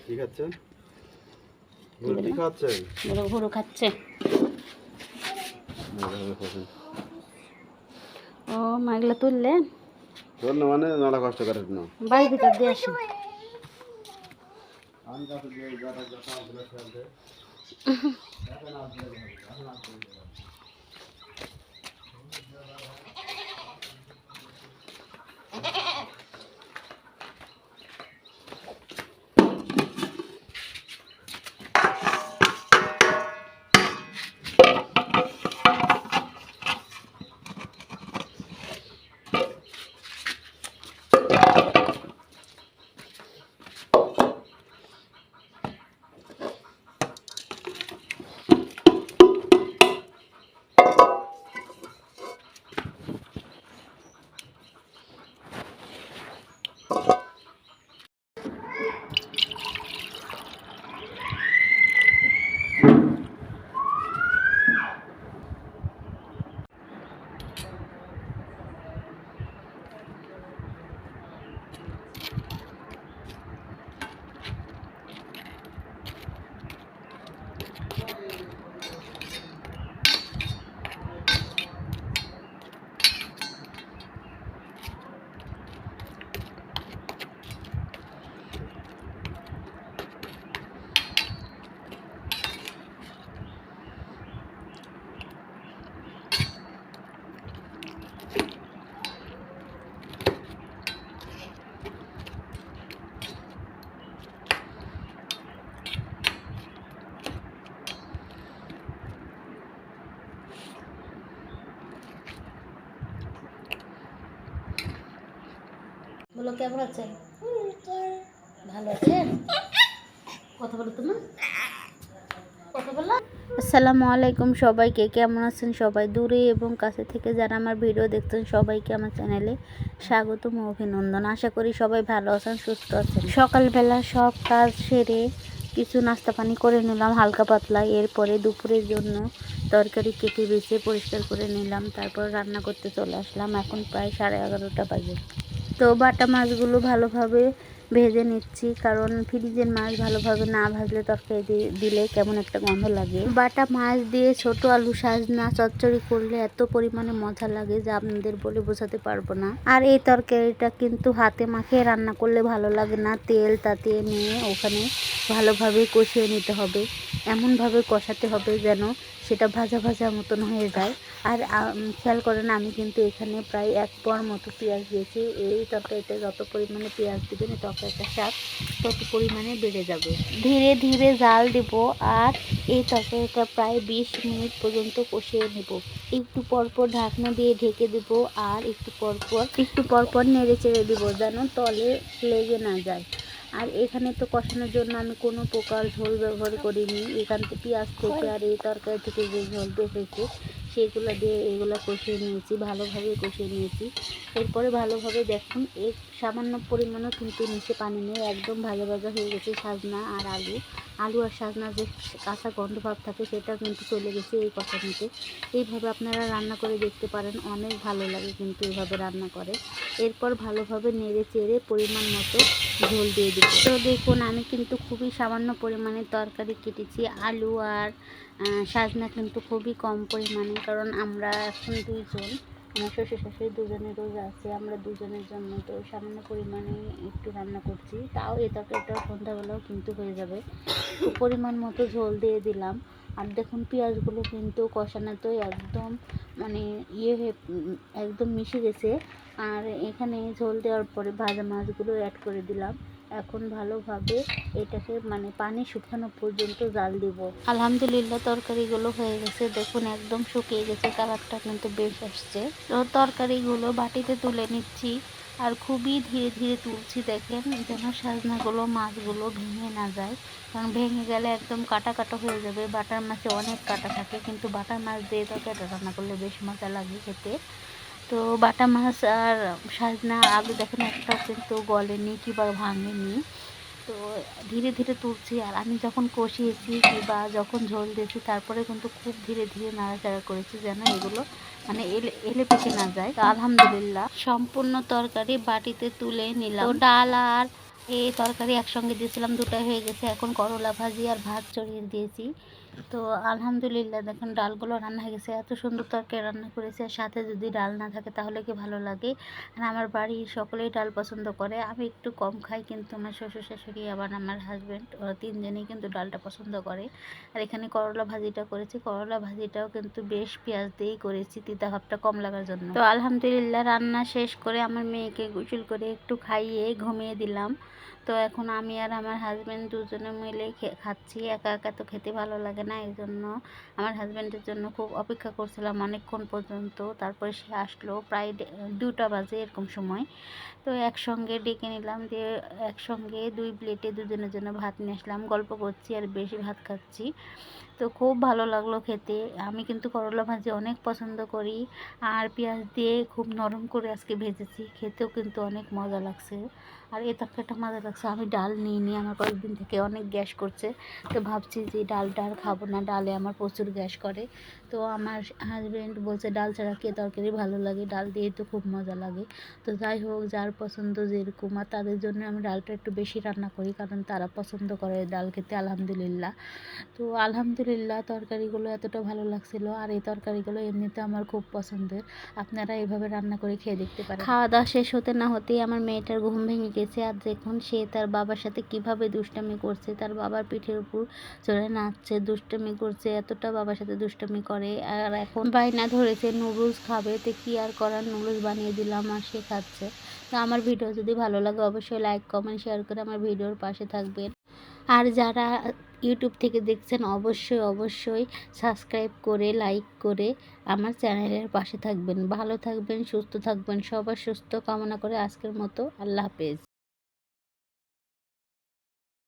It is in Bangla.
কি খাচ্ছেন? মুরগি খাচ্ছেন? গরু খাচ্ছে। ও মাগলা তুললে তুললে মানে নালা কষ্ট করেন না, বাড়ির ভিতর দিয়ে আসি। বলো কেমন আছে? ভালো আছে? কথা বলো তোমার, কথা বলো। আসসালামু আলাইকুম সবাইকে, কেমন আছেন সবাই? দূরে এবং কাছে থেকে যারা আমার ভিডিও দেখছেন সবাইকে আমার চ্যানেলে স্বাগতম ও অভিনন্দন। আশা করি সবাই ভালো আছেন, সুস্থ আছেন। সকালবেলা সব কাজ সেরে কিছু নাস্তা পানি করে নিলাম হালকা পাতলা। এরপরে দুপুরের জন্য তরকারি কেটে বেছে পরিষ্কার করে নিলাম, তারপর রান্না করতে চলে আসলাম। এখন প্রায় 11:30 বাজে। তো বাটা মাছগুলো ভালোভাবে ভেজে নিচ্ছি, কারণ ফ্রিজের মাছ ভালোভাবে না ভাজলে তরকারি দিলে কেমন একটা গন্ধ লাগে। বাটা মাছ দিয়ে ছোট আলু সাজনা চচ্চড়ি করলে এত পরিমাণে মজা লাগে যা আপনাদের বলে বোঝাতে পারবো না। আর এই তরকারিটা কিন্তু হাতে মাখিয়ে রান্না করলে ভালো লাগে না, তেল তাতিয়ে নিয়ে ওখানে ভালোভাবে কষিয়ে নিতে হবে। এমনভাবে কষাতে হবে যেন সেটা ভাজা ভাজা মতন হয়ে যায়। আর খেয়াল করেন আমি কিন্তু এখানে প্রায় 1 পোয়ার মতো পেঁয়াজ দিয়েছি। এই তরকারিতে যত পরিমাণে পেঁয়াজ দেবেন তরকারিটার স্বাদ তত পরিমাণে বেড়ে যাবে। ধীরে ধীরে জাল দেব আর এই তরকারিটা প্রায় 20 মিনিট পর্যন্ত কষিয়ে নেব। একটু পরপর ঢাকনা দিয়ে ঢেকে দেব আর একটু পরপর নেড়ে চেড়ে দেবো যেন তলে লেগে না যায়। আর এখানে তো কষানোর জন্য আমি কোনো প্রকার ঝোল ব্যবহার করিনি। এখান থেকে পেঁয়াজ থেকে আর এই তরকারি থেকে যে ঝোল বেঁচেছে সেগুলো দিয়ে এগুলো কষিয়ে নিয়েছি, ভালোভাবে কষিয়ে নিয়েছি। এরপরে ভালোভাবে দেখুন এক সামান্য পরিমাণও কিন্তু নিচে পানি নেই, একদম ভাজা ভাজা হয়ে গেছে। সাজনা আর আলু আর সাজনা যে কাঁচা গন্ধ ভাব থাকে সেটা কিন্তু চলে গেছে এই কষানোতে। এইভাবে আপনারা রান্না করে দেখতে পারেন, অনেক ভালো লাগে কিন্তু এইভাবে রান্না করে। এরপর ভালোভাবে নেড়ে চেড়ে পরিমাণ মতো ঝোল দিয়ে দিব। তো দেখুন আমি কিন্তু খুবই সামান্য পরিমাণে তরকারি কেটেছি। আলু আর সাজনা কিন্তু খুবই কম পরিমাণে, কারণ আমরা এখন 2 জন, আমার শ্বশুর শাশুড়ি দুজনের রোজা আছে, আমরা দুজনের জন্য তো সামান্য পরিমাণে একটু রান্না করছি। তাও এই তরকারিটাও সন্ধ্যাবেলাও কিন্তু হয়ে যাবে। তো পরিমাণ মতো ঝোল দিয়ে দিলাম। আর দেখুন পেঁয়াজগুলো কিন্তু কষানোতে একদম মানে একদম মিশে গেছে। আর এখানে ঝোল দেওয়ার পরে ভাজা মাছগুলো অ্যাড করে দিলাম। এখন ভালোভাবে এটাকে মানে পানি শুকানো পর্যন্ত জাল দিব। আলহামদুলিল্লাহ তরকারিগুলো হয়ে গেছে, দেখুন একদম শুকিয়ে গেছে, কালারটা কিন্তু বেশ আসছে। তো তরকারিগুলো বাটিতে তুলে নিচ্ছি আর খুবই ধীরে ধীরে তুলছি, দেখেন যেন সাজনাগুলো মাছগুলো ভেঙে না যায়, কারণ ভেঙে গেলে একদম কাটা কাটা হয়ে যাবে। বাটার মাছে অনেক কাটা থাকে, কিন্তু বাটার মাছ দিয়ে তরকারিটা রান্না করলে বেশ মজা লাগে খেতে। তো বাটা মাছ আর সাজনা আলু দেখেন একটাও কিন্তু গলেনি কিংবা ভাঙেনি। তো ধীরে ধীরে তুলছি, আর আমি যখন কষিয়েছি বা যখন ঝোল দিয়েছি তারপরে কিন্তু খুব ধীরে ধীরে নাড়াচাড়া করেছি যেন এগুলো মানে এলে পেকে না যায়। তো আলহামদুলিল্লাহ সম্পূর্ণ তরকারি বাটিতে তুলে নিলাম। তো ডাল আর এই তরকারি একসঙ্গে দিয়েছিলাম, দুটাই হয়ে গেছে। এখন করলা ভাজি আর ভাত চড়িয়ে দিয়েছি। তো আলহামদুলিল্লাহ দেখুন ডালগুলো রান্না হয়ে গেছে। এত সুন্দর তরকারি রান্না করেছে, আর সাথে যদি ডাল না থাকে তাহলে কি ভালো লাগে। আর আমার বাড়ির সকলেই ডাল পছন্দ করে, আমি একটু কম খাই, কিন্তু আমার শ্বশুর শাশুড়ি আবার আমার হাজব্যান্ড ওরা তিনজনেই কিন্তু ডালটা পছন্দ করে। আর এখানে করলা ভাজিটা করেছি, করলা ভাজিটাও কিন্তু বেশ পেঁয়াজ দিয়েই করেছি, তিতা ভাবটা কম লাগার জন্য। তো আলহামদুলিল্লাহ রান্না শেষ করে আমার মেয়েকে গোসল করে একটু খাইয়ে ঘুমিয়ে দিলাম। তো এখন আমি আর আমার হাজব্যান্ড দুজনে মিলে খাচ্ছি। একা একা তো খেতে ভালো লাগে না, এই জন্য আমার হাজব্যান্ডের জন্য খুব অপেক্ষা করছিলাম অনেকক্ষণ পর্যন্ত। তারপরে সে আসলো প্রায় 2টা বাজে এরকম সময়। তো একসঙ্গে ডেকে নিলাম, দিয়ে একসঙ্গে 2 প্লেটে দুজনের জন্য ভাত নিয়ে আসলাম। গল্প করছি আর বেশি ভাত খাচ্ছি। তো খুব ভালো লাগলো খেতে। আমি কিন্তু করলা ভাজি অনেক পছন্দ করি, আর পেঁয়াজ দিয়ে খুব নরম করে আজকে ভেজেছি, খেতেও কিন্তু অনেক মজা লাগছে। আর এই তরকারিটা মজা লাগছে। আমি ডাল নিইনি, আমার কয়েকদিন থেকে অনেক গ্যাস করছে। তো ভাবছি যে ডালটা আর খাবো না, ডালে আমার প্রচুর গ্যাস করে। তো আমার হাজব্যান্ড বলছে ডাল ছাড়া কে তরকারি ভালো লাগে, ডাল দিয়ে তো খুব মজা লাগে। তো যাই হোক, যার পছন্দ যেরকম, আর তাদের জন্য আমি ডালটা একটু বেশি রান্না করি, কারণ তারা পছন্দ করে ডাল খেতে আলহামদুলিল্লাহ। তো আলহামদুলিল্লাহ তরকারিগুলো এতটা ভালো লাগছিল, আর এই তরকারিগুলো এমনিতে আমার খুব পছন্দের। আপনারা এভাবে রান্না করে খেয়ে দেখতে পারেন। খাওয়া দাওয়া শেষ হতে না হতেই আমার মেয়েটার ঘুম ভেঙে গেছে। আর দেখুন সে তার বাবার সাথে কিভাবে দুষ্টামি করছে, তার বাবার পিঠের উপর চড়ে নাচছে, দুষ্টামি করছে, এতটা বাবার সাথে দুষ্টামি করে। আর এখন বায়না ধরেছে নুডলস খাবে, তো কি আর করার, নুডলস বানিয়ে দিলাম আর সে খাচ্ছে। তো আমার ভিডিও যদি ভালো লাগে অবশ্যই লাইক কমেন্ট শেয়ার করে আমার ভিডিওর পাশে থাকবেন। আর যারা ইউটিউব থেকে দেখছেন অবশ্যই সাবস্ক্রাইব করে লাইক করে আমার চ্যানেলের পাশে থাকবেন। ভালো থাকবেন, সুস্থ থাকবেন, সবার সুস্থ কামনা করে আজকের মতো আল্লাহ হাফেজ।